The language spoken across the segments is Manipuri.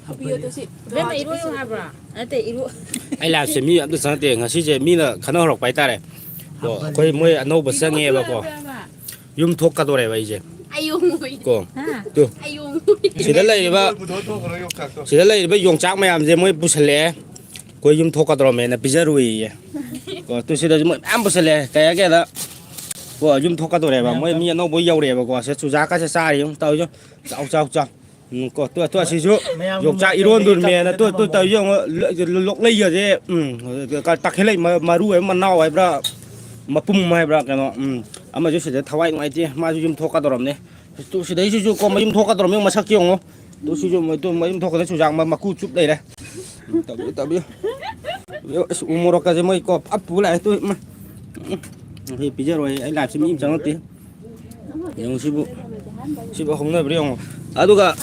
왜 이루요 하브라? 아때 이루. ai làm sẽ mi ăn sáng tiền khi giờ mi là khả năng học bài ta này có coi mới ăn nấu bữa sáng nghe bà có yum thuốc cả đồ này vậy chứ có được chỉ đấy là bà chỉ đấy là bà dùng chắc mày làm gì mới bút lẹ có yum thuốc cả đồ mày là pizza rồi có tôi sẽ đấy mới ăn bút lẹ cái đó có yum thuốc cả đồ này bà mới mi ăn nấu bữa dâu này bà có sẽ chú giá cái sẽ sai không tao chứ sao có tôi chỉ số dùng chạy iron đồn mẹ là tôi tới dùng lục lấy giờ thế cái tắc hết lấy mà ruồi mà nâu ấy bra mà pum hay bra cái nó mà chú sẽ tháo ngay chứ mà chú dùng thuốc cả đồ này tôi sẽ đấy chú có mà dùng thuốc cả đồ mà sắc chiong tôi sử dụng tôi mà dùng thuốc cái chú giang mà cú chụp đây này tao biết umur cái gì mới có ấp phụ lại tôi mà thì bây giờ rồi anh làm xem im chẳng nó tiếng dùng sư phụ không nói với ông aduga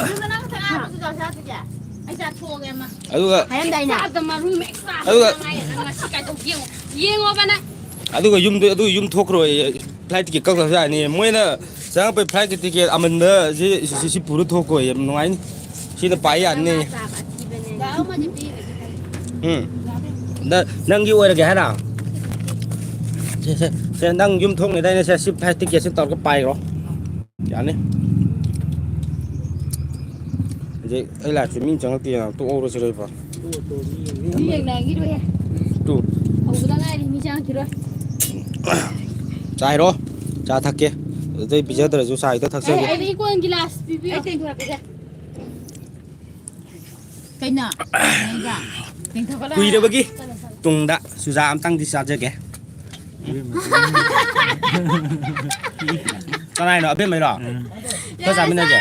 yum thuốc rồi play ticket các thứ này mới là sángไป play ticket mình đó chỉ phụ thuốc rồi nói chỉ là bảy anh này đang yêu là cái nào sẽ đang yum thuốc này đây sẽ play ticket sẽ tao cái bài rồi dạ này 이제 애라 주민 정학대야 또 오로 저래 봐. 또. 자이로. 자 탁게. 어제 비자들 주 사이도 탁세. Ai con glass bibi. Ai tengo la pizza. Cái nào? Quỳ đâu bagi. Tung đã suza am tăng đi sa chơi kìa. Cái này nó biết mấy đó. Có sao bên đây kìa.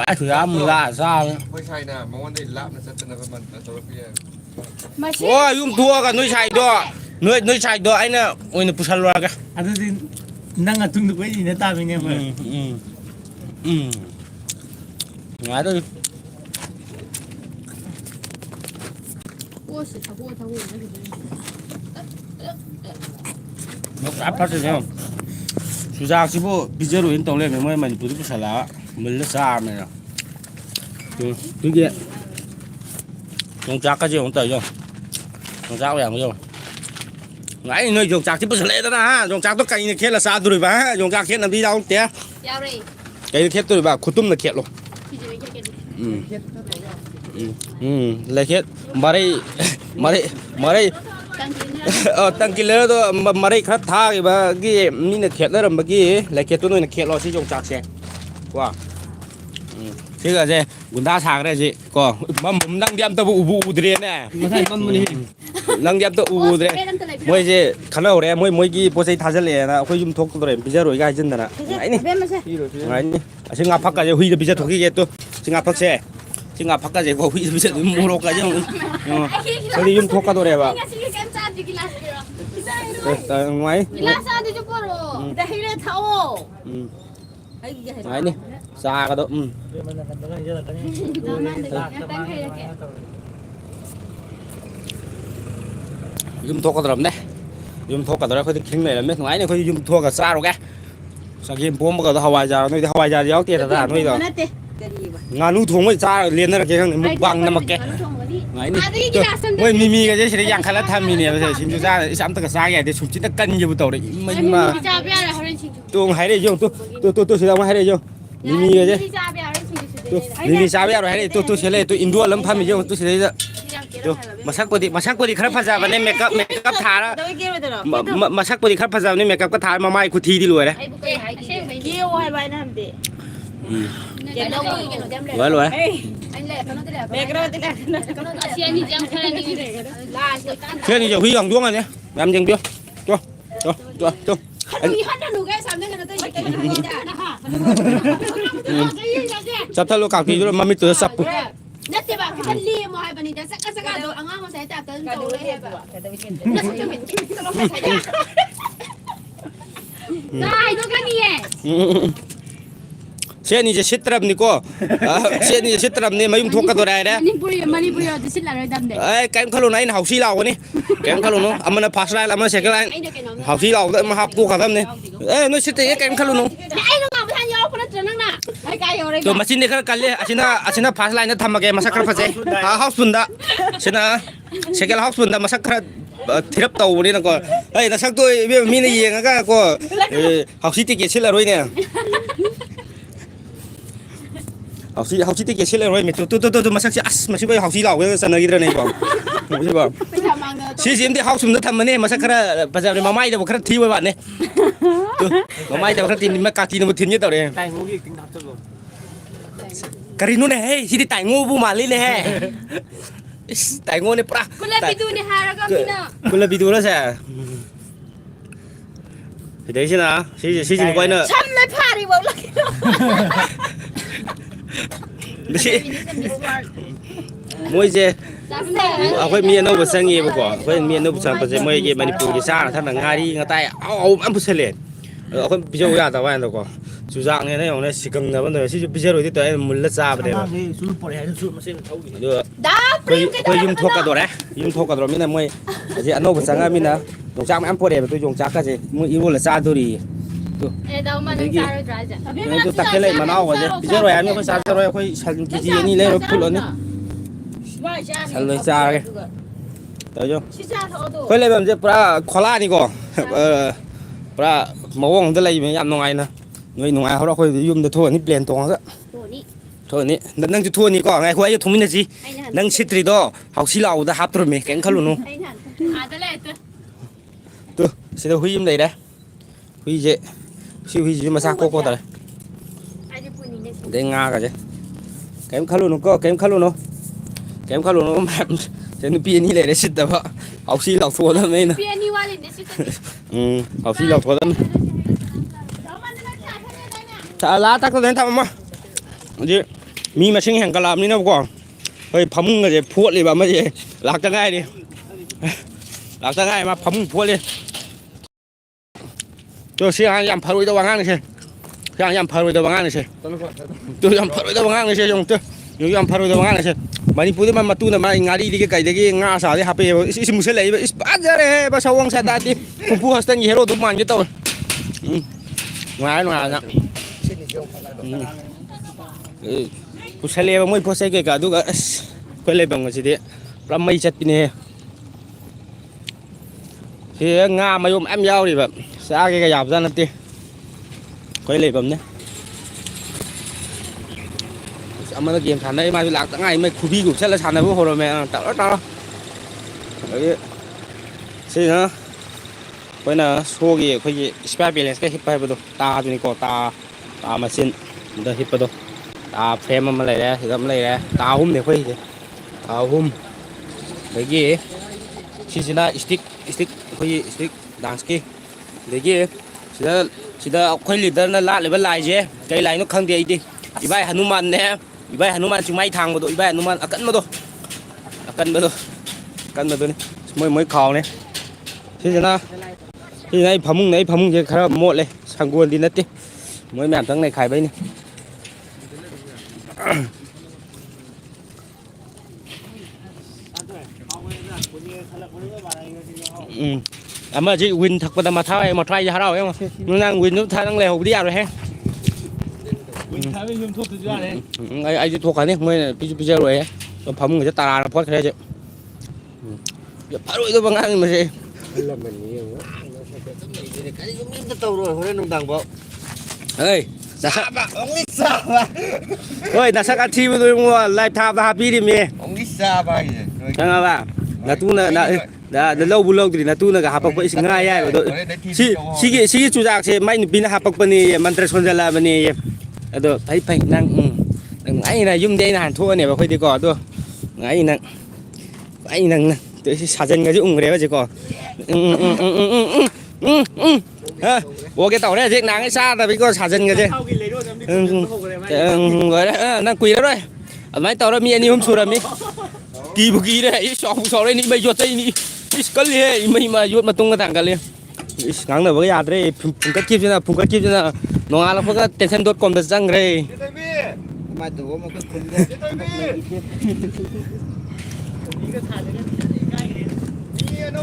Ai thử ăn là sao?ไม่ใช่นะมองว่าได้ละมันจะเป็นอะไรมันตัวเปีย Ôi, dùng thua cả nuôi xài đó, nuôi xài đó anh nè, ôi nó pusal loa cả. À tôi tin năng là tung được cái gì nữa ta mình em ơi. Ngay thôi. Nó áp phát rồi không? Chú ra chứ bộ bây giờ rồi đến tổng lên mình bứt pusal lá, mình lướt xa này rồi. Cái kia. Dùng chắc cái gì không tới chưa? Dùng chắc vậy không? Nãy nơi dùng chắc thì bớt lệ đó na, dùng chắc tất cả những cái là xa rồi bà, dùng chắc khiến làm đi đâu té. Cái thiết tôi bà khut tum là kiệt luôn. Là kiệt, mà đây, tăng kia lớn đó, mà đây khát tha cái bà cái mình là kiệt đó là mà cái là kiệt tôi nói là kiệt lo chỉ dùng chắc xe, wow. Thế là gì? Chúng ta sang đây gì? Có mắm đang đem tao u đấy nè. Đang đem tao u đấy. Mới gì? khán giả đấy mới cái bố say tháo ra liền là, khơi zum thuốc rồi bây giờ rồi cái chân này. Này này. Này này. Xin ngáp phát cái huy bây giờ thuốc cái tôi. Xin ngáp phát xe. Xin ngáp phát cái gì? Có huy bây giờ mua đồ cái gì không? Cái zum thuốc cái tôi đấy bà. Ngoài. Này này. Xa cái đó. Dùng thuốc cái đấy. Dùng thuốc cái đó phải kinh này là mấy ngày này phải dùng thuốc cái xa rồi cái. Sao game bom mà cái Hawaii giờ nói Hawaii giờ giáo tiền là nói rồi. Ngàn nút thuốc mới xa liền ra cái một bằng nằm cái. Này này. Mới mimi cái gì sẽ dạng khai tham mì này bây giờ xin cho ra sắm tất cả xa cái để sụp chỉ tất cân nhiều tàu đấy mình mà. Tôi hay đấy dùng tôi sẽ làm hay đấy dùng. Mimi cái gì? Mimi sao bây giờ hay đấy tôi sẽ lấy tôi Indo lắm tham mì dùng tôi sẽ lấy masak body khá phát ra và nên make up thả đó masak body khá phát ra nên make up có thả mà mai cụ thi đi lùi đấy lùi lùi thế thì giờ huy hỏng xuống rồi nhé làm chừng chưa sắp thay lô cào kỳ rồi mà mình tự sắp Nát tiba kita lihat mau hai bani dah sekarang do angang mau saya tak tahu tahu heba. Nát macam ni kalau saya. Nah itu kan ni. Xe này sẽ trầm này cô, xe này sẽ trầm này mấy ông thuốc cái đồ này đấy. Manipuri itu sih lah dam deh. Cái em khalo này học xí lào này, cái em khalo nó, anh nó pass lại, anh sẽ cái này, học xí lào đấy mà học tu cả thâm này. Ê, nó sẽ cái em khalo nó. Ai nó ngọc thanh nhau, con nó trơn nè. ꯀꯥꯏ ꯌꯧꯔꯦ 또 마신네 ꯈꯔ ꯀꯜꯂꯦ ꯑꯁꯤꯅ ꯐꯥꯁ ꯂꯥꯏꯟꯗ ꯊꯝꯃꯒꯦ ꯃꯁꯛ ꯈꯔ ꯐꯖꯩ ꯍꯥꯎꯁꯐꯨꯜꯗ ꯁꯤꯅ ꯁꯦꯀꯦꯟ ꯍꯥꯎꯁꯐꯨꯜꯗ ꯃꯁꯛ ꯈꯔ ꯊꯤꯔꯞ ꯇꯧꯕꯅꯤꯅꯀꯣ ꯑꯩ ꯅꯁꯛꯇꯣ ꯃꯤꯅ ꯌꯦꯡꯉꯒ ꯀꯣ ꯍꯥꯎꯁꯤ ꯇꯤꯀꯦꯠ ꯁꯤꯜꯂꯔꯣꯏꯅꯦ ꯍꯥꯎꯁꯤ ꯇꯤꯀꯦꯠ ꯁꯤꯜꯂꯔꯣꯏ ꯃꯤꯇꯨ ꯇꯨ ꯃꯁꯛꯁꯦ ꯑꯁ ꯃꯁꯤꯕꯨ ꯍꯥꯎꯁꯤ ꯂꯥꯎꯒ ꯆꯠꯅꯈꯤꯗ꯭ꯔꯅꯦꯀꯣ ꯃꯁꯤꯕꯣ ꯁꯤꯁꯤꯃꯗꯤ ꯍꯥꯎꯁꯐꯨꯜꯗ ꯊꯝꯃꯅꯤ ꯃꯁꯛ ꯈꯔ ꯐꯖꯕꯅꯦ ꯃꯃꯥꯏꯗꯕꯨ ꯈꯔ ꯊꯤꯕ ꯋꯥꯅꯤ ꯃꯃꯥꯏꯗꯕꯨ ꯈꯔ ꯊꯤꯕ ꯀꯥꯇꯤꯅꯕꯨ ꯊꯤꯟꯒꯦ ꯇꯧꯔꯦ ꯀꯔꯤꯅꯣꯅꯦꯍꯦ ꯁꯤꯗꯤ ꯇꯥꯏꯉꯣꯕꯨ ꯃꯥꯜꯂꯤꯅꯦꯍꯦ ꯏꯁ ꯇꯥꯏꯉꯣꯅꯦ ꯄꯨꯔꯥ ꯀꯨꯂꯕꯤꯗꯨꯅꯤ ꯍꯥꯏꯔꯒ ꯃꯤꯅ ꯀꯨꯂꯕꯤꯗꯨꯔꯁꯦ ꯁꯤꯗꯩꯁꯤꯅ ꯁꯤꯁꯤꯅ ꯀꯣꯏꯅ ꯁꯝꯅ ꯐꯥꯔꯤꯕ ꯂꯥꯛꯀꯤꯗꯣ ꯃꯣꯏꯁꯦ ꯑꯩꯈꯣꯏ ꯃꯤ ꯑꯅꯧꯕ ꯆꯪꯉꯦꯕꯀꯣ ꯑꯩꯈꯣꯏ ꯃꯤ ꯑꯅꯧꯕ ꯆꯪꯉꯛꯄꯁꯦ ꯃꯣꯏꯒꯤ ꯃꯅꯤꯄꯨꯔꯒꯤ ꯆꯥꯅ ꯊꯛꯅ ꯉꯥꯔꯤ ꯉꯥꯇꯥꯏ ꯑꯍꯥꯎ ꯃꯌꯥꯝ ꯄꯨꯁꯜꯂꯦ ꯑꯗꯣ ꯑꯩꯈꯣꯏ ꯄꯤꯖꯧ ꯌꯥꯗꯕ ꯍꯥꯏꯅꯀꯣ ꯆꯨꯖꯥꯛꯅꯦꯅ ꯌꯦꯡꯉꯣꯅꯦ ꯁꯤꯀꯪꯅꯕ ꯅꯣꯏ ꯁꯤꯁꯨ ꯄꯤꯖꯔꯣꯏꯗꯤ ꯇꯧꯔꯦ ꯃꯨꯜꯂ ꯆꯥꯕꯅꯦꯕ ꯑꯗꯨꯒ ꯑꯩꯈꯣꯏ ꯌꯨꯝ ꯊꯣꯛꯀꯗꯣꯔꯦ ꯌꯨꯝ ꯊꯣꯛꯀꯗꯧꯔꯕꯅꯤꯅ ꯃꯣꯏ ꯍꯧꯖꯤꯛ ꯑꯅꯧꯕ ꯆꯪꯉꯛꯑꯃꯤꯅ ꯌꯣꯡꯆꯥꯛ ꯃꯌꯥꯝ ꯄꯣꯔꯛꯑꯦꯕ 또 ꯌꯣꯡꯆꯥꯛꯀꯁꯦ ꯃꯣꯏ ꯏꯔꯣꯜꯂ ꯆꯥꯗꯣꯔꯤꯌꯦ ꯑꯗꯒꯤ 또 ꯇꯥꯛꯀꯦꯜꯂꯩ ꯃꯅꯥꯎꯒꯁꯦ ꯄꯤꯖꯔꯣꯏ ꯍꯥꯏꯕꯅꯤ ꯑꯩꯈꯣꯏ ꯆꯥꯖꯔꯣꯏ ꯑꯩꯈꯣꯏ ꯁꯟ ꯀꯦꯖꯤ 2 ꯂꯩꯔ ꯐꯨꯠꯂꯅꯤ ꯁꯟ ꯂꯣꯏ ꯆꯥꯔꯒꯦ ꯇꯧꯖꯣ ꯑꯩꯈꯣꯏ ꯂꯩꯐꯝꯁꯦ ꯄꯨꯔꯥ ꯈꯣꯂꯥꯅꯤꯀꯣ ꯄꯨꯔꯥ ꯃꯑꯣꯡ ꯑꯃꯗ ꯂꯩꯕꯅꯤ ꯌꯥꯝ ꯅꯨꯡꯉꯥꯏꯅ ꯅꯣꯏ ꯅꯨꯡꯉꯥꯏꯍꯧꯔꯣ ꯑꯩꯈꯣꯏꯗꯤ ꯌꯨꯝꯗ ꯊꯣꯛꯑꯅꯤ ꯄ꯭ꯂꯦꯟ ꯇꯣꯡꯉꯒ ꯊꯣꯛꯑꯅꯤ ꯅꯪꯁꯨ ꯊꯣꯛꯑꯅꯤꯀꯣ ꯉꯥꯏꯈꯣ ꯑꯩꯒ ꯊꯣꯛꯃꯤꯟꯅꯁꯤ ꯅꯪ ꯁꯤꯠꯇ꯭ꯔꯤꯗꯣ ꯍꯥꯎꯁꯤ ꯂꯥꯎꯕꯗ ꯍꯥꯞꯇꯣꯔꯝꯃꯤ ꯀꯩꯝ ꯈꯜꯂꯨꯅꯨ ꯇꯨ ꯁꯤꯗ ꯍꯨꯏ ꯑꯃ ꯂꯩꯔꯦ ꯍꯨꯏꯁꯦ ꯁꯤ ꯍꯨꯏꯁꯤꯁꯨ ꯃꯆꯥ ꯀꯣꯛꯀꯗꯧꯔꯦ ꯑꯗꯩ ꯉꯥꯒꯁꯦ ꯀꯩꯝ ꯈꯜꯂꯨꯅꯨꯀꯣ ꯀꯩꯝ ꯈꯜꯂꯨꯅꯨ ꯃꯌꯥꯝ ꯅꯨꯄꯤ ꯑꯅꯤ ꯂꯩꯔꯦ ꯁꯤꯠꯇꯕ ꯍꯥꯎꯁꯤ ꯂꯥꯎꯊꯣꯛꯑꯗꯕꯅꯤ ꯑꯩꯅ ꯍꯥꯎꯁꯤ ꯂꯥꯎꯊꯣꯛꯑꯗꯕꯅꯤ ꯂꯥꯛꯑ ꯇꯥꯛꯇꯗꯅ ꯊꯝꯃꯝꯃꯣ ꯍꯧꯖꯤꯛ ꯃꯤ ꯃꯁꯤꯡ ꯍꯦꯟꯒꯠꯂꯛꯑꯕꯅꯤꯅꯀꯣ ꯑꯩꯈꯣꯏ ꯐꯃꯨꯡꯒꯁꯦ ꯐꯣꯠꯂꯤꯕ ꯑꯃꯁꯦ ꯂꯥꯛꯇ ꯉꯥꯏꯔꯤ ꯃꯥ ꯐꯃꯨꯡ ꯐꯣꯠꯂꯤ ꯇꯣ ꯁꯤ ꯌꯥꯝ ꯐꯔꯣꯏꯗꯕ ꯑꯉꯥꯡꯅꯤꯁꯦ ꯌꯥꯝ ꯐꯔꯣꯏꯗꯕ ꯑꯉꯥꯡꯅꯤꯁꯦ ꯇꯨ ꯌꯥꯝ ꯐꯔꯣꯏꯗꯕ ꯑꯉꯥꯡꯅꯤꯁꯦ ꯌꯦꯡꯉꯨ ꯌꯥꯝ ꯐꯔꯣꯏꯗꯕ ꯑꯉꯥꯡꯅꯤꯁꯦ ꯃꯅꯤꯄꯨꯔꯗ ꯃꯇꯨꯅ ꯃꯥꯒꯤ ꯉꯥꯔꯤꯗꯒꯤ ꯀꯩꯗꯒꯤ ꯉꯥ ꯆꯥꯗꯒꯤ ꯍꯥꯞꯄꯛꯑꯦꯕ ꯏꯁ ꯃꯨꯁꯜꯂꯛꯏꯕ ꯏꯁ ꯐꯖꯔꯦꯕ ꯁꯑꯣꯡ ꯁꯥꯗꯥꯗꯤ ꯍꯨꯝꯐꯨ ꯍꯁꯇꯟꯒꯤ ꯍꯦꯔꯣꯗꯨ ꯃꯥꯟꯒꯦ ꯇꯧꯋꯦ ꯅꯨꯡꯉꯥꯏꯔꯦ ꯄꯨꯁꯜꯂꯛꯑꯦꯕ ꯃꯣꯏ ꯄꯣꯠ ꯆꯩ ꯀꯩꯀꯥ ꯑꯗꯨꯒ ꯑꯁ ꯑꯩꯈꯣই ꯂꯩꯐꯝ ꯑꯁꯤꯗꯤ ꯄꯨꯔꯥ ꯃꯩ ꯆꯠꯄꯤꯅꯦꯍꯦ ꯁꯤ ꯉꯥ ꯃꯌꯨꯝ ꯃꯌꯥꯝ ꯌꯥꯎꯔꯤꯕ ꯆꯥꯒꯦꯒ ꯌꯥꯕꯖꯥꯠ ꯅꯠꯇꯦ ꯑꯩꯈꯣꯏ ꯂꯩꯐꯝꯅꯦ ꯑꯃꯅ ꯒꯦꯝ ꯁꯥꯟꯅꯩ ꯃꯥꯁꯨ ꯂꯥꯛꯇ ꯉꯥꯏ ꯃꯩ ꯈꯨꯕꯤꯒ ꯎꯞꯁꯜꯂ ꯁꯥꯟꯅꯕ ꯍꯧꯔꯝꯃꯦ ꯇꯧꯔꯣ ꯑꯗꯒꯤ ꯁꯤꯅ ꯑꯩꯈꯣꯏꯅ ꯁꯣꯒꯤ ꯑꯩꯈꯣꯏꯒꯤ ꯏꯁꯄꯤꯌꯥꯔ ꯕꯦꯂꯦꯟꯁꯀ ꯍꯤꯞꯄ ꯍꯥꯏꯕꯗꯣ ꯇꯥꯗꯨꯅꯤꯀꯣ ꯇꯥ ꯃꯆꯤꯟꯗ ꯍꯤꯞꯄꯗꯣ ꯇꯥ ꯐ꯭ꯔꯦꯝ ꯑꯃ ꯂꯩꯔꯦ ꯁꯤꯗ ꯑꯃ ꯂꯩꯔꯦ ꯇꯥ ꯑꯍꯨꯝꯅꯦ ꯑꯩꯈꯣꯏꯁꯦ ꯇꯥ ꯑꯍꯨꯝ ꯑꯗꯒꯤ ꯁꯤꯁꯤꯅ ꯏꯁꯇꯤꯛ ꯑꯩꯈꯣꯏꯒꯤ ꯏꯁꯇꯤꯛ ꯗꯥꯟꯁꯀꯤ ꯑꯗꯒꯤ ꯁꯤꯗ ꯑꯩꯈꯣꯏ ꯂꯤꯗꯔꯅ ꯂꯥꯠꯂꯤꯕ ꯂꯥꯏꯁꯦ ꯀꯩ ꯂꯥꯏꯅꯣ ꯈꯪꯗꯦ ꯑꯩꯗꯤ ꯏꯕꯥꯏ ꯍꯅꯨꯃꯥꯟꯅꯦ ꯏꯕꯥꯏ ꯍꯅꯨꯃꯥꯟ ꯆꯤꯡꯃꯥꯏ ꯊꯥꯡꯕꯗꯣ ꯏꯕꯥꯏ ꯍꯅꯨꯃꯥꯟ ꯑꯀꯟꯕꯗꯨꯅꯤ ꯃꯣꯏ ꯈꯥꯎꯅꯦ ꯁꯤꯁꯤꯅ ꯑꯩ ꯐꯃꯨꯡꯁꯦ ꯈꯔ ꯃꯣꯠꯂꯦ ꯁꯪꯒꯣꯜꯗꯤ ꯅꯠꯇꯦ ꯃꯣꯏ ꯃꯌꯥꯝꯇꯪ ꯅꯩꯈꯥꯏꯕꯩꯅꯤ ꯑꯃꯁꯤ ꯋꯤꯟ ꯊꯛꯄꯗ ꯃꯊ꯭ꯋꯥꯏꯁꯦ ꯍꯔꯥꯎꯋꯦ ꯅꯪ ꯋꯤꯟꯗꯨ ꯅꯪ ꯂꯩꯍꯧꯕꯗꯤ ꯌꯥꯔꯣꯏꯍꯦ ꯑꯩꯁꯨ ꯊꯣꯛꯀꯅꯤ ꯃꯣꯏꯅ ꯄꯤꯖꯔꯣꯏꯍꯦ ꯐꯃꯨꯡꯁꯦ ꯇꯔꯥꯔ ꯐꯣꯠꯈ꯭ꯔꯦ ꯍꯧꯖꯤꯛ ꯐꯔꯣꯏꯗꯕ ꯉꯥꯡꯅꯤ ꯃꯁꯦ ꯀꯔꯤꯒꯨꯝꯕ ꯇꯧꯔꯣꯏ ꯍꯣꯔꯦꯟ ꯅꯨꯡꯗꯥꯡꯐꯥꯎ ꯍꯣꯏ ꯅꯁꯛ ꯑꯊꯤꯕꯗꯣ ꯏꯉꯣ ꯂꯥꯏꯞ ꯊꯥꯕꯗ ꯍꯥꯞꯄꯤꯔꯤꯃꯤ ꯈꯪꯉꯕ ꯅꯇꯨꯅ ꯂꯧꯕꯨ ꯂꯧꯗ꯭ꯔꯤ ꯅꯇꯨꯅꯒ ꯍꯥꯄꯛꯄ ꯉꯥ ꯌꯥꯏꯕꯗꯣ ꯁꯤꯒꯤ ꯆꯨꯖꯥꯛꯁꯦ ꯃꯥꯏ ꯅꯨꯄꯤꯅ ꯍꯥꯄꯛꯄꯅꯦꯌꯦ ꯃꯟꯇ꯭ꯔ ꯁꯣꯟꯖꯜꯂꯛꯑꯕꯅꯦꯌꯦ ꯑꯗꯣ ꯐꯩ ꯅꯪ ꯑꯩꯅ ꯌꯨꯝꯗꯤ ꯑꯩꯅ ꯍꯥꯟꯅ ꯊꯣꯛꯑꯅꯦꯕ ꯑꯩꯈꯣꯏꯗꯤꯀꯣ ꯑꯗꯣ ꯑꯩ ꯅꯪ ꯁꯥꯖꯟꯒꯁꯦ ꯎꯪꯈ꯭ꯔꯦꯕ ꯍꯧꯖꯤꯛꯀꯣ ꯑꯣꯀꯦ ꯇꯧꯔꯦ ꯍꯧꯖꯤꯛ ꯅꯍꯥꯟꯒꯩ ꯆꯥꯗꯕꯤꯀꯣ ꯁꯥꯖꯟꯒꯁꯦ ꯂꯣꯏꯔꯦ ꯅꯪ ꯀꯨꯏꯔꯔꯣꯏ ꯑꯗꯨꯃꯥꯏꯅ ꯇꯧꯔ ꯃꯤ 2 3 ꯁꯨꯔꯝꯃꯤ ꯀꯤꯕꯨ ꯀꯤꯔꯦ ꯆꯥꯎꯔꯦꯅꯤ ꯏꯃꯩ ꯌꯣꯠꯆꯩꯅꯤ ꯏꯁ ꯀꯜꯂꯤꯍꯦ ꯏꯃꯩ ꯌꯣꯠ ꯃꯇꯨꯡꯒ ꯊꯥꯡꯒꯠꯂꯤ ꯏꯁ ꯉꯥꯡꯅꯕꯒ ꯌꯥꯗ꯭ꯔꯦ ꯐꯨꯡꯀꯠꯈꯤꯕꯁꯤꯅ ꯅꯣꯡꯉꯥꯜꯂꯛꯄꯒ tension.comꯗ ꯆꯪꯈ꯭ꯔꯦ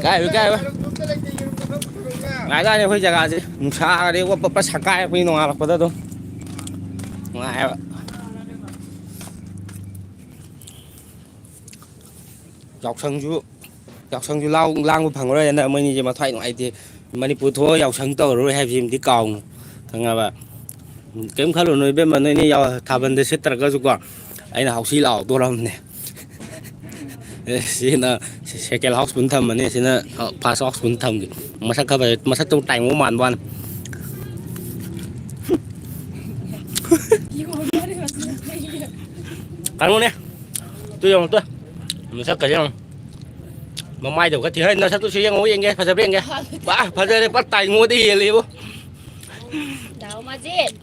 ꯀꯥꯏ ꯉꯥꯏꯖꯥꯅꯤ ꯑꯩꯈꯣꯏ ꯖꯒꯥꯁꯦ ꯅꯨꯡꯁꯥꯒꯗꯤ ꯄꯞ ꯁꯛꯀꯥꯏꯔꯛꯄꯅꯤ ꯅꯣꯡꯉꯥꯜꯂꯛꯄꯗ ꯑꯗꯨꯝ ngại dọc sân chú lao lang một phẳng rồi nè mình gì mà thoại ngoại thì mình đi thua dọc sân tàu rồi hay phim tí còng thằng nào bà kiếm khá là nơi bên mà nơi này giờ thà vấn đề xét tất cả các anh là học sĩ lão tôi làm nè xin là sẽ cái học xuống thầm mà nè xin là pass học xuống thầm mà sao các bạn mà sao trong tay muốn màn văn cắn luôn nè tôi dùng tôi mình sao cái gì không mà mai được cái thì hơi nó sao tôi suy nghĩ ngồi nghe phải biết nghe bà phải đây bắt tay ngồi đi liền bố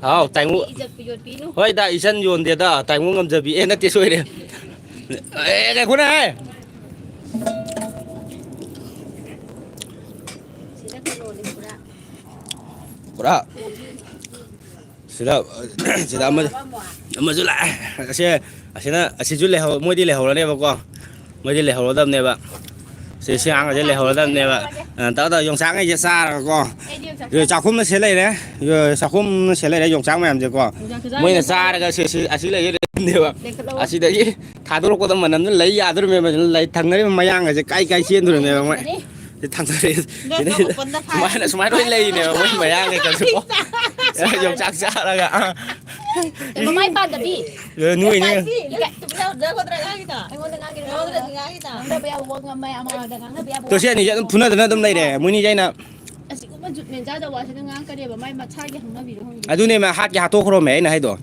không tay ngồi hơi đại dân dồn thì ta tay ngồi ngầm giờ bị nó tiếc xuôi đi cái cuốn này đó sẽ mà giữ lại sẽ giữ lại hậu mới đi lại hậu này bà con mới đi lại hậu đâm này bà sẽ sáng ở trên lại hậu đâm này bà tao tao dùng sáng hay xa rồi con rồi chào khung nó sẽ lấy đấy rồi chào khung sẽ lấy đấy dùng sáng mà làm gì con mới là xa rồi sẽ lấy này bà sẽ đấy thà tôi có tâm mình nó lấy ra tôi mà lấy thằng đấy mà ăn rồi sẽ cay xiên thôi này bà mày thằng đấy máy đôi lấy này mà ăn này cần số dùng sáng xa rồi cả Mamãe pada bi. nuôi nha. Tôi sẽ này phun ra đâm này để muốn như vậy nào. Aduh ni mah hak ya tu koro meh na itu.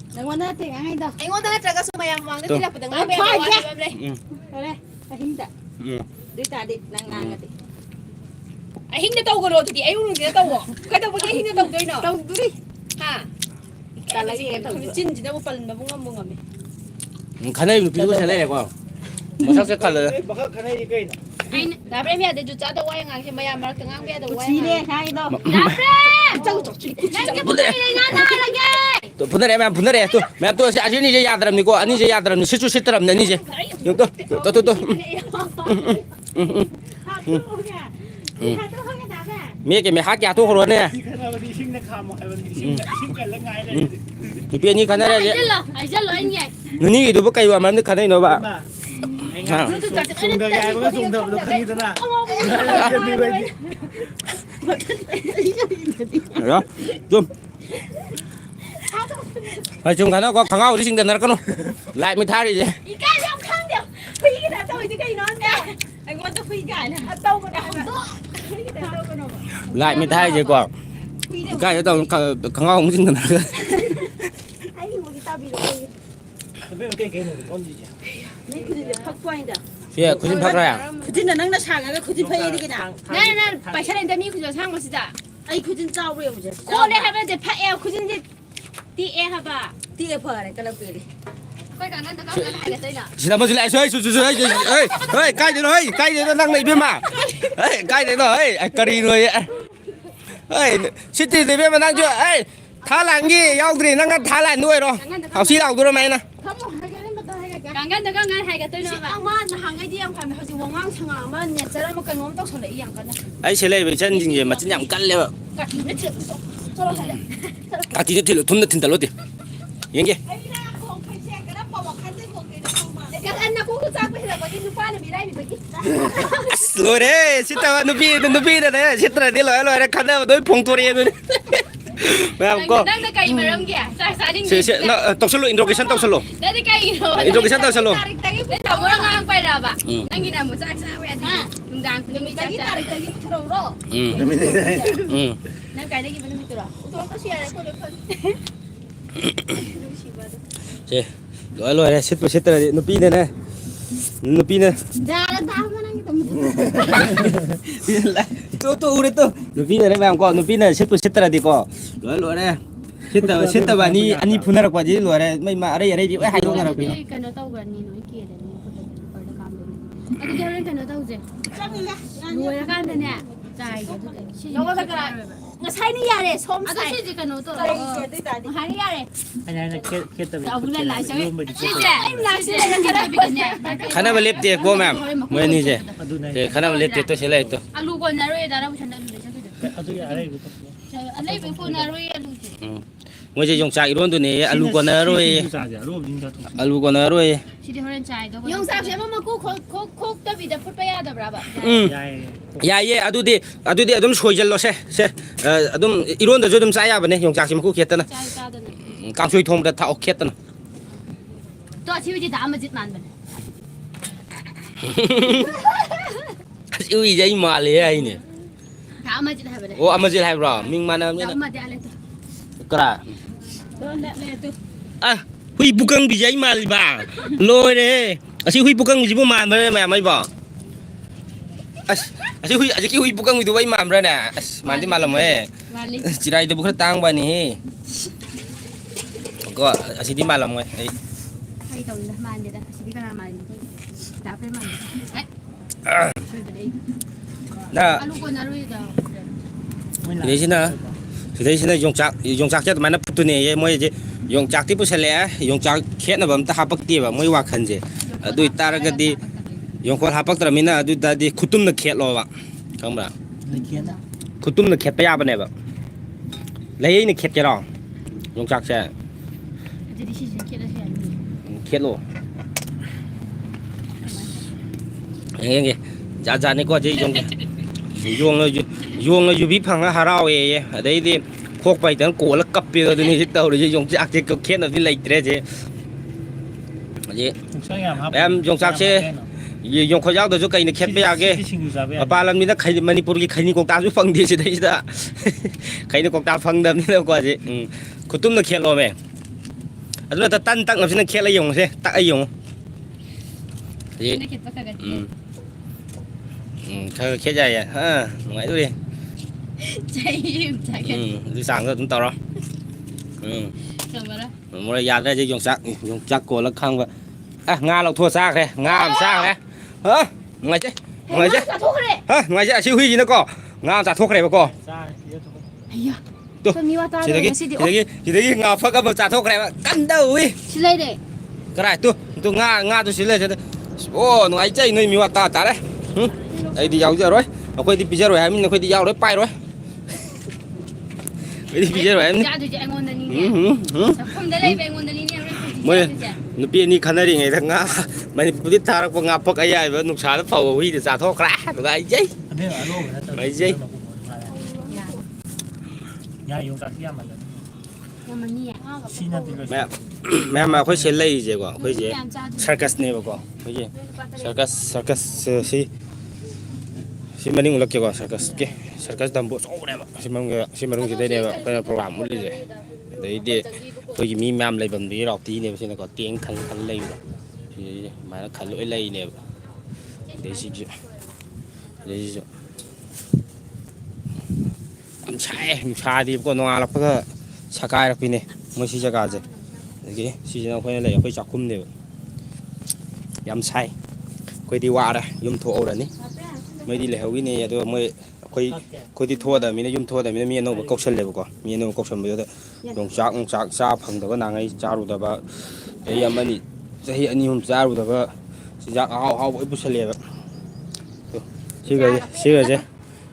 Ai hinda tau ko ro ti ai unu dia tau. Ka tau pakai hinda tau doi no. Tau tu đi. Ha. Ta lagi chin chỉ đâu phần mà bung ngầm. Cái này ví dụ thế này quá. Mà sao sẽ cắt rồi? Cái này cái này. Anh, đáp em bây giờ để cha tao quay ngang thì mày làm mà ngang bây giờ quay. Chi đi hai đâu. Đáp em. Cháu chọc chi. Cái bún này ngang lagi. Tu phun đây tu. Mẹ tu sẽ anh ni yad ram ni ko, anh ni yad ram ni situ situ ram ni je. Yung tu. Mẹ cái mẹ hát ya tu koro nè. Thì bây giờ như cái này đấy. Ai chân lo anh nhỉ. Nó như đồ bắp cay vào mà nó cái này nó bạn. Dùng được cái có dùng được không như thế nào. Đó, zoom. Ở trong cái nó có thằng ao đi sinh tồn nó có không? Lại mới tha đi chứ. Cái không khăn được. Phi cái nào tao thì cái nó nè. Anh muốn tao phi cái này. Tao mà đâu. Lại mới tha chứ quả. Cái đó thằng ao không sinh tồn nó. Phía kusin phak ra. Kusin là năng nó sang cái kusin phải đi cái nào. Nè, bài sách này đã mi kusin sang mà gì đó. Ai kusin trao rồi không chứ. Cô này hay bây giờ phải eo kusin đi đi eo hả bà? Đi cái phở này cái là cái đi. Quay cả ngăn tao cái này cái nào. Chỉ là một lại chơi, ơi, cay đấy nó đang này bên mà. Ê, cay đấy rồi, ai curry rồi ạ. Ê, city thì bên mà đang chưa, ê, Thái Lan gì, ông thì đang Thái Lan nuôi rồi. Học sĩ nào tôi mày nè. Cả ngăn hai cái tôi nữa mà. Mà hàng cái gì em phải học sĩ Hoàng Anh thằng mà nhà sẽ là một cái ngón tóc sờ lấy dạng cái này. Ấy sẽ lấy về chân gì mà chân nhảm cắt lên. À thì thun thìn talo đi. Yên kì. Cái anh nó cũng sang bây giờ có đi pha này bị đây bị. Rồi đấy, sit tao nupi đấy, sit tao đi rồi khăn đâu đối phong tori rồi. Mẹ cô. Đang cái cây mà rong kìa. Sai đi. Nó tao solo introduction tao solo. Đấy cái cây rồi. Introduction tao solo. Đấy tao muốn ngang quay ra bà. Anh nghĩ là một sai sai vậy thì chúng ta cũngมีcái cái cái thằng đó. Nên cái đấy cái mình rồi. Tôi có share đấy thôi. Chị, rồi đấy, sit rồi nupi này. Nupi này. Dạ là tao mà năng Tuh udah tuh. Nupi này mẹ con, nupi này sit rồi đi con. Rồi đây. Sit tao ani punar apa jadi rồi đây, mấy mà ở đây bị hai đứa nào bị. Cái nó tao gần như nói kia đấy. Anh kêu lên cái nó tao gì? Nuôi ra cái này nè. Dài cái. Nó có cái nga sai ni yare som sai 아 시지 kan oto hari yare Anh kita tao bulan lại sao shije em lại shije cái đó bị cái Khana mà lép tiệt cô mẹ, mới như thế. Thì khana mà lép tiệt tôi sẽ lấy tôi. alu ko na rồi dara mo chanda ni Ado ya aray ko. alay be po na rồi alu 뭐지 용짝 이런 돈이 알루 거나로에 알루 거나로에 시디 호렌 차이도 영상 제목만 콕콕콕 더비다 풋빼야다 브라바 야예 아두디 아둠 소이절로세 세 아둠 이런 데서 좀 싸야버네 용짝 좀 쿠키했다나 짜이까드는 깡소이 통다 다 오케했다나 또 아치우지 다 아무짓 만번 ui dây mà lì ai nè 다 아무짓 해버려 ô ama gì hay rồi mình mà làm như 다 này 엄마한테 알려줘 cái là 내또 à huy bukan bị dây mà lì bà lôi nè à chứ huy bukan gì bố mà mày mày bỏ à chứ huy bukan bị tụi bay mà rồi nè mà đi mà làm mày 말리 chỉ đây tụi bố tang bà nè có à chứ đi mà làm mày 하이 더운다 만데다 시디가 나 말리 다 앞에 만데 nè 알루고 나루이다 thế chứ nè thế chứ nè dùng chắc chết mà nó tụi này mới gì dùng chắc tiếp theo lẽ dùng chắc khét nó bấm ta hấp tiếp và mới qua khẩn gì đôi ta ra cái đi dùng con hấp tao mình là đôi ta đi kutum nó khét lo vậy không bà kutum nó khét bây giờ bên này vậy lấy nó khét cái đó dùng chắc sẽ jadi sisi kira sih khét lo nghe nghe giá này có gì dùng là bị phăng là hà rao ấy ở đây thì khóc bay tới cổ là cặp bây giờ thì tàu để dùng chắc thì cực khét là đi lấy thế chứ gì em dùng chắc sẽ dùng khói giáo tôi cho cây này khét bây giờ cái ba lần mình đã khai Manipur cái khai này công tác giúp phăng đi chứ đấy chứ khai này công tác phăng đâm như quoi gì cứ tụm nó khét rồi mẹ rồi ta tan tăng làm sao nó khét lại dùng chứ tắc ai dùng gì ini kita kagak thôi khét dài à ngoại thôi đi cai cai đi sang rồi chúng tao đó kamera mỗi giờ ra dùng chắc của nó khăng vậy à nga là thua xa kìa nga làm sao kìa hả ngoài chứ hả ngoài chứ siêu huy gì nó có nga giả thuốc này mà có ayah tuh Kami wata chỉ thấy nga phật cái giả thuốc này mà cắn đầu đi silai deh cái này tu nga tu xí lên ô nói chơi nơi miêu ta đấy đây đi giàu giờ rồi nó quay đi bây giờ rồi em nó quay đi giàu rồi bay rồi quay đi bây giờ rồi em jadu je ngon dan ini không dalai be ngon dan ini mới nó biết ni khăn này ngày thằng nga mày biết thà nó ngáp phật ai vậy nụ xả nó phầu huy thì giả thuốc ra tụi ai chơi mày chơi mẹ mà khối xe lây gì quá khối gì circus này bao khối gì circus si mình ngồi kia quá circus đầm bộ sâu này mà si mình ngồi đây này mà cái program muốn gì đấy đi khối gì mi mam lây bầm đi rọc tí này xem là có tiếng khăn lây rồi mà nó khăn lỗi lây này đấy gì sai thì con nó là cái sakai là cái này mới xí cho cái gì cái xí cho nó phải lấy phải chọc cung đều yam sai quay đi qua đây yum thua rồi nè mới đi lấy cái này tôi mới quay đi thua rồi mình yum thua rồi mình nó cốc sân đều có mình nó cốc sân bây giờ dùng chắc sa phẳng đó nàng ấy cha rồi đó bà cái yam này cái anh yum cha rồi đó bà chỉ chắc ao với bút sân đều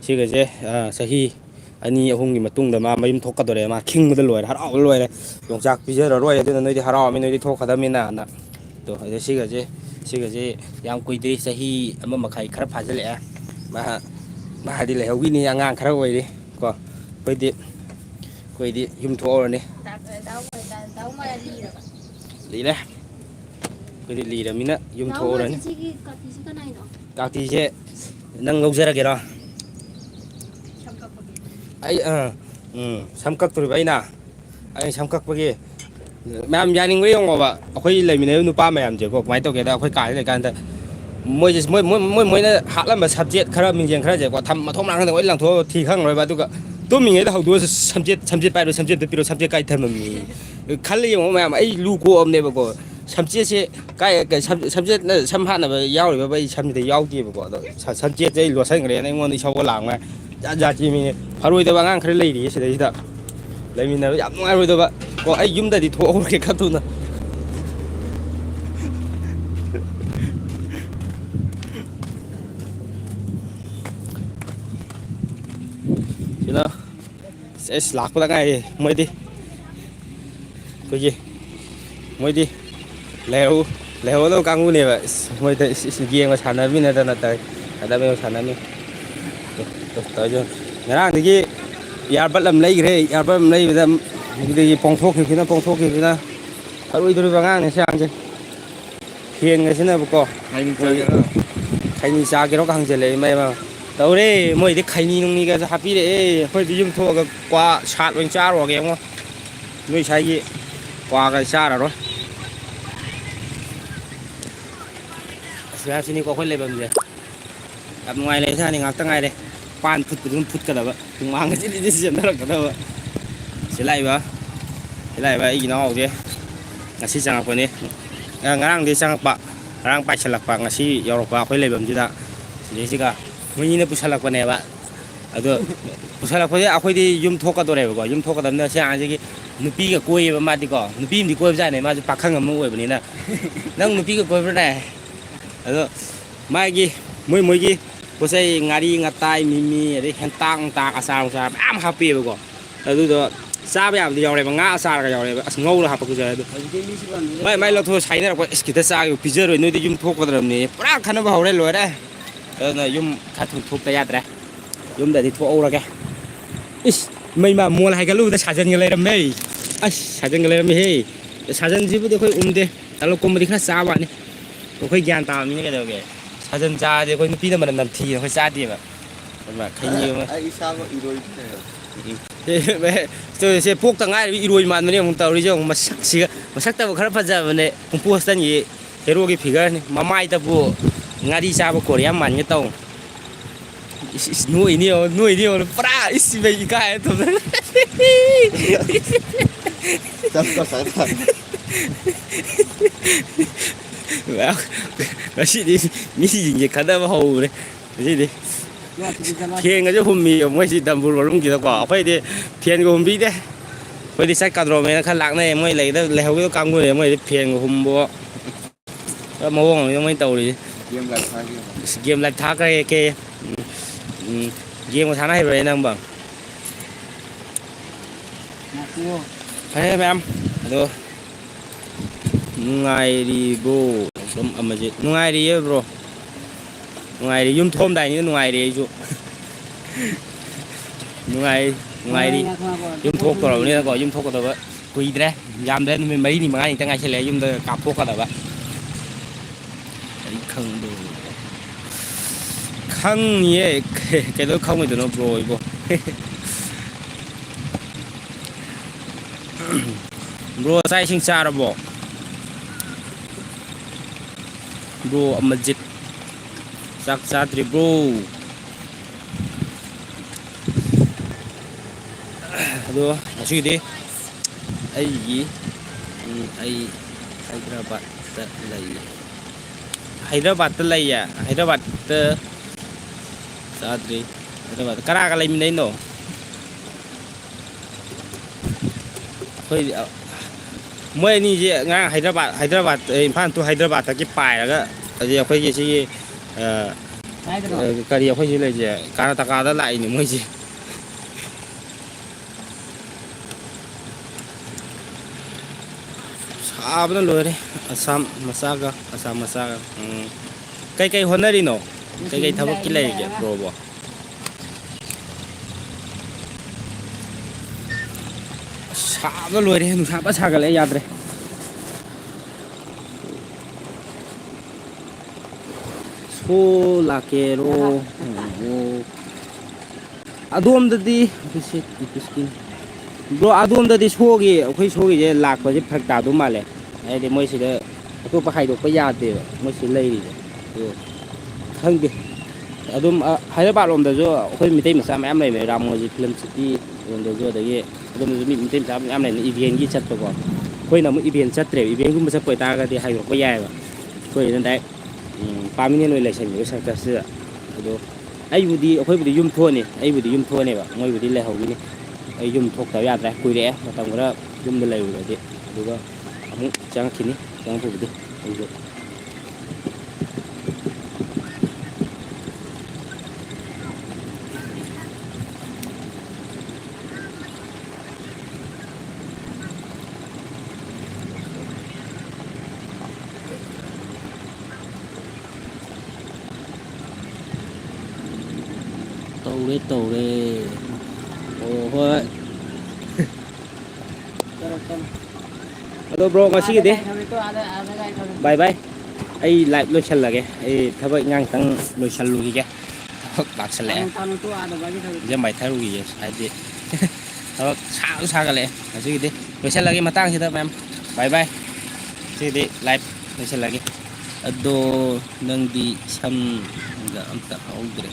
xí cái gì à sahi anh ấy hôm nay mà tung được mà yum thua cái đó mà king cái lôi hả lôi này dùng chắc bây giờ rồi thì nó đi hả mình đi thua cái đó mình nè tôi thấy xí cái gì yang quỳ đi sahi mà khai khắp phá lệ mà đi lấy cái này ngang khắp quỳ đi có quỳ đi yum thua rồi nè lý đấy quỳ đi lý là mình á yum thua rồi nè các tí chứ nâng ngốc ra kìa đó ấy 삼각 tôi vậy nè anh 삼각 vậy mẹ gia đình với ông bà khơi lấy mình nếu nupa mẹ chỉ có mấy tàu kia đã khơi cài lại cái này mới nó hạ lắm mà sắp chết khá mình riêng khá chỉ có thầm mà thông năng thằng ấy làm thua thì không rồi bà tôi mình ấy là hậu đua sắp chết bay rồi sắp chết từ sắp chết cái thầm mình khá là nhiều mẹ mà ấy lu cô ông này bà có sắp chết cái sắp chết sắp hạn là yao rồi bà sắp thì yao gì bà có sắp chết cái lúa xanh cái này ngon đi sau có làng mà giá trị mình phải rồi tôi bằng ngang khá lấy đi sẽ đấy đó lấy mình nó giảm ngay rồi tôi bạn có ai dùng đây thì thua cái cắt thôi nè chứ nó sẽ lạc vào ngay mới đi ꯑꯩꯈꯣꯏꯒꯤ ꯃꯣꯏꯗꯤ ꯂꯩꯍꯧꯗꯕ ꯀꯥꯡꯕꯨꯅꯦꯕ ꯃꯣꯏꯗ ꯒꯦꯝꯒ ꯁꯥꯟꯅꯃꯤꯟꯅꯗꯅ ꯇꯧꯏ ꯁꯥꯟꯅꯃꯤ ꯇꯧꯔꯤꯁꯦ ꯉꯔꯥꯡꯗꯒꯤ ꯏꯌꯥꯔꯕꯠ ꯑꯃ ꯂꯩꯈ꯭ꯔꯦ ꯏꯌꯥꯔꯕꯠ ꯑꯃ ꯂꯩꯕꯗ ꯑꯗꯨꯗꯒꯤ ꯄꯣꯡꯊꯣꯛꯈꯤꯕꯁꯤꯅ ꯍꯔꯣꯏꯗꯣꯔꯤꯕ ꯑꯉꯥꯡꯅꯦ ꯁꯤ ꯐꯦꯟꯒꯁꯤꯅꯕꯀꯣ ꯈꯩꯅꯤ ꯆꯥꯒꯦꯔꯣꯒ ꯍꯪꯖꯜꯂꯛꯏ ꯃꯩ ꯑꯃ ꯇꯧꯔꯦ ꯃꯣꯏꯗꯤ ꯈꯩꯅꯤ ꯅꯨꯡꯅꯤꯒꯁꯨ ꯍꯥꯞꯄꯤꯔꯛꯑꯦ ꯑꯩꯈꯣꯏꯗꯤ ꯌꯨꯝ ꯊꯣꯛꯑꯒ ꯀ꯭ꯋꯥ ꯁꯥꯠ ꯑꯣꯏꯅ ꯆꯥꯔꯨꯔꯒꯦ ꯌꯦꯡꯉꯣ ꯅꯣꯏ ꯁ꯭ꯋꯥꯏꯒꯤ ꯀ꯭ꯋꯥꯒ ꯆꯥꯔꯔꯣꯏ ꯁꯤꯅꯤꯀꯣ ꯑꯩꯈꯣꯏ ꯂꯩꯐꯝꯁꯦ ꯌꯥꯝ ꯅꯨꯡꯉꯥꯏ ꯂꯩ ꯏꯁꯥꯅꯤ ꯉꯥꯛꯇ ꯉꯥꯏꯔꯦ ꯄꯥꯟ ꯐꯨꯠꯄꯗꯨ ꯑꯗꯨꯝ ꯐꯨꯠꯀꯗꯕ ꯍꯨꯃꯥꯡꯒꯁꯤꯗꯤ ꯆꯦꯟꯊꯔꯛꯀꯗꯕ ꯁꯤ ꯂꯥꯛꯏꯕ ꯑꯩꯒꯤ ꯏꯅꯥꯎꯁꯦ ꯉꯁꯤ ꯆꯪꯉꯛꯄꯅꯤ ꯉꯔꯥꯡꯗꯤ ꯆꯪꯉꯛꯄ ꯉꯔꯥꯡ ꯄꯥꯏꯁꯤꯜꯂꯛꯄ ꯉꯁꯤ ꯌꯧꯔꯛꯄ ꯑꯩꯈꯣই ꯂꯩꯐꯝꯁꯤꯗ ꯁꯤꯗꯩꯁꯤꯒ ꯃꯣꯏꯅꯤꯅ ꯄꯨꯁꯜꯂꯛꯄꯅꯦꯕ ꯑꯗꯣ ꯄꯨꯁꯜꯂꯛꯄꯁꯦ ꯑꯩꯈꯣꯏꯗꯤ ꯌꯨꯝ ꯊꯣꯛꯀꯗꯧꯔꯦꯕꯀꯣ ꯌꯨꯝ ꯊꯣꯛꯀꯗꯕꯅꯤꯅ ꯁꯤ ꯑꯉꯥꯡꯁꯤꯒꯤ ꯅꯨꯄꯤꯒ ꯀꯣꯏꯌꯦꯕ ꯃꯥꯗꯤꯀꯣ ꯅꯨꯄꯤ ꯑꯃꯗꯤ ꯀꯣꯏꯕꯖꯥꯠꯅꯦ ꯃꯥꯁꯨ ꯄꯥꯈꯪ ꯑꯃ ꯑꯣꯏꯕꯅꯤꯅ ꯅꯪ ꯅꯨꯄꯤꯒ ꯀꯣꯏꯕ꯭ꯔꯅꯦ ꯑꯗꯣ ꯃꯥꯒꯤ ꯃꯣꯏꯒꯤ ꯄꯣꯠ ꯆꯩ ꯉꯥꯔꯤ ꯉꯥꯇꯥꯏ ꯃꯤꯃꯤ ꯑꯗꯩ ꯍꯦꯟꯇꯥꯛ ꯅꯨꯡꯇꯥꯛ ꯑꯆꯥꯔ ꯃꯌꯥꯝ ꯍꯥꯞꯄꯤꯑꯕꯀꯣ ꯑꯗꯨꯗꯣ ꯆꯥꯕ ꯌꯥꯕꯗꯤ ꯌꯥꯎꯔꯦꯕ ꯉꯥ ꯑꯆꯥꯔꯒ ꯌꯥꯎꯔꯦꯕ ꯑꯁ ꯉꯧꯔ ꯍꯥꯞꯄꯛꯄꯁꯨ ꯌꯥꯎꯋꯦ ꯑꯗꯣ ꯃꯥꯏ ꯂꯧꯊꯣꯛꯑ ꯁꯥꯏꯅꯔꯛꯄ ꯏꯁ ꯈꯤꯇ ꯆꯥꯒꯦ ꯄꯤꯖꯔꯣꯏ ꯅꯣꯏꯗꯤ ꯌꯨꯝ ꯊꯣꯛꯀꯗ꯭ꯔꯕꯅꯤ ꯄꯨꯔꯥ ꯈꯟꯅꯕ ꯍꯧꯔꯦ ꯂꯣꯏꯔꯦ ꯑꯗꯨꯅ ꯌꯨꯝ ꯈꯔ ꯊꯨꯅ ꯊꯣꯛꯇ ꯌꯥꯗ꯭ꯔꯦ ꯌꯨꯝꯗꯗꯤ ꯊꯣꯛꯍꯧꯔꯒꯦ ꯏꯁ ꯃꯩꯃ ꯃꯣꯟ ꯍꯥꯏꯒꯠꯂꯨꯕꯗ ꯁꯥꯖꯟꯒ ꯂꯩꯔꯝꯃꯦ ꯑꯁ ꯁꯥꯖꯟꯒ ꯂꯩꯔꯝꯃꯦꯍꯦ ꯁꯥꯖꯟꯁꯤꯕꯨꯗꯤ ꯑꯩꯈꯣꯏ ꯎꯝꯗꯦ ꯇꯂꯞꯀꯨꯝꯕꯗꯤ ꯈꯔ ꯆꯥꯕ ꯋꯥꯅꯤ ꯑꯩꯈꯣꯏ ꯒ꯭ꯌꯥꯟ ꯇꯥꯕꯅꯤꯅ ꯀꯩꯗꯧꯒꯦ ꯁꯥꯖꯟ ꯆꯥꯔꯗꯤ ꯑꯩꯈꯣꯏ ꯅꯨꯄꯤꯅ ꯃꯅꯝ ꯅꯝꯊꯤꯅ ꯑꯩꯈꯣꯏ ꯆꯥꯗꯦꯕ ꯑꯩ ꯏꯁꯥꯃꯛ ꯏꯔꯣꯏꯕꯅꯦ ꯁꯦ ꯄꯣꯛꯇ ꯉꯥꯏꯔꯤꯕ ꯏꯔꯣꯏ ꯃꯥꯟꯕꯅꯦ ꯑꯃꯨꯛ ꯇꯧꯔꯤꯁꯦ ꯑꯃꯨꯛ ꯃꯁꯛꯁꯤꯒ ꯃꯁꯛꯇꯕꯨ ꯈꯔ ꯐꯖꯕꯅꯦ ꯄꯨꯡꯄꯣꯁꯇꯟꯒꯤ ꯍꯦꯔꯣꯒꯤ ꯐꯤꯒꯔꯅꯤ ꯃꯃꯥꯏꯗꯕꯨ ꯉꯥꯔꯤ ꯆꯥꯕ ꯀꯣꯔꯤꯌꯥ ꯃꯥꯟꯒꯦ ꯇꯧ ꯅꯣꯏꯅꯤ ꯄꯨꯔꯥ ꯏꯁꯤꯕꯩ ꯏꯀꯥꯏ ꯉꯁꯤꯗꯤ ꯃꯤꯁꯤꯡꯁꯦ ꯈꯟꯅꯕ ꯍꯧꯔꯦ ꯉꯁꯤꯗꯤ ꯐꯦꯟꯒꯁꯨ ꯍꯨꯝꯃꯤ ꯃꯣꯏꯁꯤ ꯗꯝꯕꯨꯔ ꯃꯅꯨꯡꯁꯤꯗꯀꯣ ꯑꯩꯈꯣꯏꯗꯤ ꯐꯦꯟꯒ ꯍꯨꯝꯕꯤꯗꯦ ꯑꯩꯈꯣꯏꯗꯤ ꯆꯠꯀꯗ꯭ꯔꯣꯃꯦꯅ ꯈꯔ ꯂꯥꯛꯅꯩ ꯃꯣꯏ ꯂꯩꯍꯧꯗꯕ ꯀꯥꯡꯕꯨꯅꯦ ꯃꯣꯏꯗꯤ ꯐꯦꯟꯒ ꯍꯨꯝꯕꯣ ꯃꯑꯣꯡ ꯑꯃꯗ ꯃꯣꯏ ꯇꯧꯔꯤꯁꯦ ꯒꯦꯝ ꯂꯥꯏꯐ ꯊꯥꯈ꯭ꯔꯦ ꯀꯦ ꯒꯦꯝꯒ ꯁꯥꯟꯅ ꯍꯩꯕ꯭ꯔꯦ ꯅꯪꯕ ꯐꯔꯦ ꯃꯌꯥꯝ ꯑꯗꯣ ꯅꯨꯡꯉꯥꯏꯔꯤꯕꯣ ꯁꯨꯝ ꯑꯃꯁꯦ ꯅꯨꯡꯉꯥꯏꯔꯤꯌꯦ ꯕ꯭ꯔꯣ ꯅꯨꯡꯉꯥꯏꯔꯤ ꯌꯨꯝ ꯊꯣꯛꯑꯝꯗꯥꯏꯅꯤꯅ ꯅꯨꯡꯉꯥꯏꯔꯤ ꯑꯩꯁꯨ ꯅꯨꯡꯉꯥꯏꯔꯤ ꯌꯨꯝ ꯊꯣꯛꯇꯧꯔꯕꯅꯤꯅꯀꯣ ꯌꯨꯝ ꯊꯣꯛꯀꯗꯕ ꯀꯨꯏꯗ꯭ꯔꯦ ꯌꯥꯝꯗ꯭ꯔꯦ ꯅꯨꯃꯤꯠ 4ꯅꯤ 5ꯅꯤꯇ ꯉꯥꯏꯁꯤꯜꯂꯛꯑꯦ ꯌꯨꯝꯗ ꯀꯥꯞꯊꯣꯛꯀꯗꯕ ꯑꯩ ꯈꯪꯅꯤꯌꯦ ꯀꯩꯗꯧ ꯈꯪꯉꯣꯏꯗꯣꯏꯅꯣ ꯕ꯭ꯔꯣ ꯏꯕꯣ ꯕ꯭ꯔꯣ ꯆꯥꯛ ꯏꯁꯤꯡ ꯆꯥꯔꯕꯣ ꯕ꯭ꯔꯣ ꯑꯃꯖꯤꯠ ꯆꯥꯛ ꯆꯥꯗ꯭ꯔꯤꯕ꯭ꯔꯣ ꯑꯗꯣ ꯉꯁꯤꯗꯤ ꯑꯩ ꯍꯩꯗ꯭ꯔꯕꯥꯠꯇ ꯂꯩꯌꯦ ꯍꯩꯗ꯭ꯔꯕꯥꯠꯇ ꯆꯥꯗ꯭ꯔꯤ ꯍꯩꯗ꯭ꯔꯕꯥꯠꯇ ꯀꯅꯥꯒ ꯂꯩꯃꯤꯟꯅꯩꯅꯣ ꯑꯩꯈꯣꯏ ꯃꯣꯏ ꯑꯅꯤꯁꯦ ꯉꯔꯥꯡ ꯍꯩꯗ꯭ꯔꯕꯥꯠ ꯏꯝꯐꯥꯜ ꯇꯨ ꯍꯩꯗ꯭ꯔꯕꯥꯠꯇꯒꯤ ꯄꯥꯏꯔꯒ ꯑꯗꯩ ꯑꯩꯈꯣꯏꯒꯤ ꯁꯤꯒꯤ ꯀꯔꯤ ꯑꯩꯈꯣꯏꯁꯤ ꯂꯩꯁꯦ ꯀꯥꯔꯅꯥꯇꯀꯥꯗ ꯂꯥꯛꯏꯅꯦ ꯃꯣꯏꯁꯦ ꯁꯥꯕꯅ ꯂꯣꯏꯔꯦ ꯑꯁꯥꯝ ꯃꯆꯥꯒ ꯀꯩꯀꯩ ꯍꯣꯠꯅꯔꯤꯅꯣ ꯀꯩꯀꯩ ꯊꯕꯛꯀꯤ ꯂꯩꯔꯤꯒꯦ ꯕ꯭ꯔꯣꯕꯣ ꯁꯥꯕꯅ ꯂꯣꯏꯔꯦ ꯅꯨꯡꯁꯥ ꯐꯖꯅ ꯁꯥꯒꯠꯂꯛꯑꯦ ꯌꯥꯗ꯭ꯔꯦ ꯁꯣ ꯂꯥꯛꯀꯦꯔꯣ ꯑꯗꯣꯝꯗꯗꯤ ꯕ꯭ꯔꯣ ꯑꯗꯣꯝꯗꯗꯤ ꯑꯩꯈꯣꯏ ꯁꯣꯒꯤꯁꯦ ꯂꯥꯛꯄꯁꯦ ꯐꯔꯛ ꯇꯥꯗꯧ ꯃꯥꯜꯂꯦ ꯍꯥꯏꯗꯤ ꯃꯣꯏꯁꯤꯗ ꯑꯇꯣꯞꯄ ꯍꯥꯏꯗꯣꯛꯄ ꯌꯥꯗꯦꯕ ꯃꯣꯏꯁꯤ ꯂꯩꯔꯤꯁꯦ ꯑꯗꯣ ꯈꯪꯗꯦ ꯑꯗꯨꯝ ꯍꯩꯗ꯭ꯔꯕꯥꯠ ꯂꯣꯝꯗꯁꯨ ꯑꯩꯈꯣꯏ ꯃꯤꯇꯩ ꯃꯆꯥ ꯃꯌꯥꯝ ꯂꯩꯕꯅꯦ ꯔꯥꯃꯣꯖꯤ ꯐꯤꯂꯝ ꯁꯤꯇꯤ ꯂꯣꯝꯗꯁꯨ ꯑꯗꯒꯤ ꯑꯗꯣꯝꯗꯁꯨ ꯃꯤꯇꯩ ꯃꯆꯥ ꯃꯌꯥꯝ ꯂꯩꯕꯅꯦ ꯏꯚꯦꯟꯒꯤ ꯆꯠꯄꯀꯣ ꯑꯩꯈꯣꯏꯅ ꯑꯃꯨꯛ ꯏꯚꯦꯟ ꯆꯠꯇ꯭ꯔꯦꯕ ꯏꯚꯦꯟꯒꯨꯝꯕ ꯆꯠꯄ ꯑꯣꯏꯇꯥꯔꯒꯗꯤ ꯍꯥꯏꯗꯣꯛꯄ ꯌꯥꯏꯑꯕ ꯑꯩꯈꯣꯏꯅ ꯗꯥꯏꯔꯦꯛ ꯄꯥꯔꯃꯤꯅꯦꯟ ꯑꯣꯏꯅ ꯂꯩꯁꯟꯈꯤꯕ ꯁꯔꯀꯁꯁꯤꯗ ꯑꯗꯣ ꯑꯩꯈꯣꯏꯕꯨꯗꯤ ꯌꯨꯝ ꯊꯣꯛꯑꯅꯤ ꯑꯩꯕꯨꯗꯤ ꯌꯨꯝ ꯊꯣꯛꯑꯅꯦꯕ ꯃꯣꯏꯕꯨꯗꯤ ꯂꯩꯍꯧꯈꯤꯅꯤ ꯑꯩ ꯌꯨꯝ ꯊꯣꯛꯇꯕ ꯌꯥꯗ꯭ꯔꯦ ꯀꯨꯏꯔꯛꯑꯦ ꯃꯇꯝ ꯈꯔ ꯌꯨꯝꯗ ꯂꯩꯔꯨꯔꯗꯤ ꯑꯗꯨꯒ ꯑꯃꯨꯛ ꯆꯪꯉꯛꯈꯤꯅꯤ ꯆꯪꯉꯛꯄꯕꯨꯗꯤ ꯑꯩꯁꯨ tàu đấy ồ thôi hello bro ngasih gitu bye bye ai live lo chal lagi ai thabak ngang tang lo chal lu gi thabak bak sale je mai tharu gi sai de thabak sa ga le ngasih gitu lo chal lagi matang sih ma'am bye bye sih di live lo chal lagi ado nang di sam ga amta haudre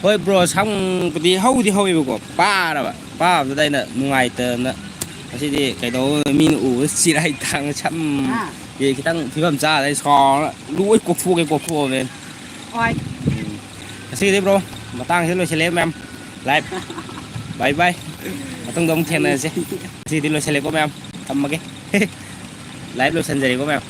hoi bro sam di haudi ko pa ra ba pa da dai na nungai te na thì cái đó mình ủ xì lại thằng chăm thì cái thằng thì phẩm ra đây sò lũi cuộc phu lên oi xí đấy bro mà tăng thế rồi sẽ lấy em lại bye bye mà tăng đông thêm này xí thì rồi sẽ lấy của em thầm mà cái lại rồi sân gì của em